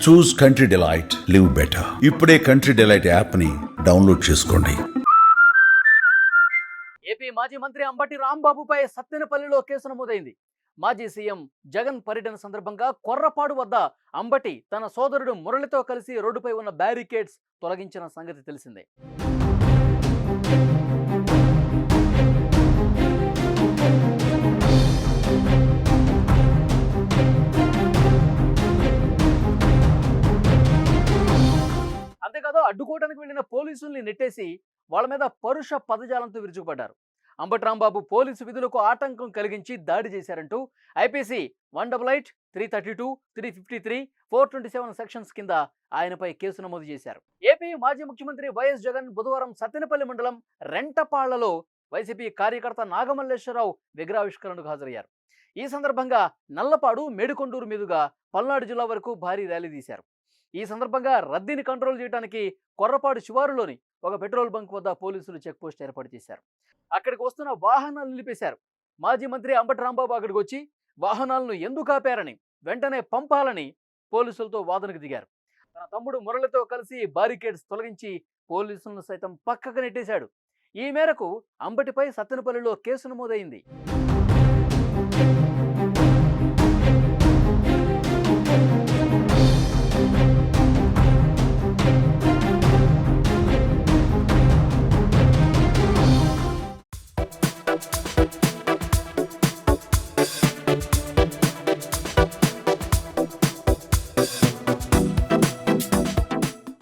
చూస్ country delight, live better. ఇప్పుడే country delight app ని download చేసుకోండి. ఏపీ మాజీ మంత్రి అంబటి రాంబాబుపై సత్తెనపల్లిలో కేసు నమోదైంది. మాజీ సీఎం జగన్ పర్యటన సందర్భంగా కొర్రపాడు వద్ద అంబటి తన సోదరుడు మురళితో కలిసి రోడ్డుపై ఉన్న బ్యారికేడ్స్ తొలగించిన సంగతి తెలిసిందే. అంతేకాదు అడ్డుకోవడానికి వెళ్లిన పోలీసుల్ని నెట్టేసి వాళ్ళ మీద పరుష పదజాలంతో విరుచుకుపడ్డారు. అంబటి రాంబాబు పోలీసు విధులకు ఆటంకం కలిగించి దాడి చేశారంటూ ఐపీసీ 188, 332, 353, 427 సెక్షన్స్ కింద ఆయనపై కేసు నమోదు చేశారు. ఏపీ మాజీ ముఖ్యమంత్రి వైఎస్ జగన్ బుధవారం సత్తెనపల్లి మండలం రెంటపాళ్లలో వైసీపీ కార్యకర్త నాగమల్లేశ్వరరావు విగ్రహావిష్కరణకు హాజరయ్యారు. ఈ సందర్భంగా నల్లపాడు, మేడికొండూరు మీదుగా పల్నాడు జిల్లా వరకు భారీ ర్యాలీ తీశారు. ఈ సందర్భంగా రద్దీని కంట్రోల్ చేయడానికి కొర్రపాడు శివారులోని ఒక పెట్రోల్ బంక్ వద్ద పోలీసులు చెక్పోస్ట్ ఏర్పాటు చేశారు. అక్కడికి వస్తున్న వాహనాలు నిలిపేశారు. మాజీ మంత్రి అంబటి రాంబాబు అక్కడికి వచ్చి వాహనాలను ఎందుకు ఆపారని, వెంటనే పంపాలని పోలీసులతో వాదనకు దిగారు. తన తమ్ముడు మురళితో కలిసి బారికేడ్స్ తొలగించి పోలీసులను సైతం పక్కకు నెట్టేశాడు. ఈ మేరకు అంబటిపై సత్తెనపల్లిలో కేసు నమోదైంది.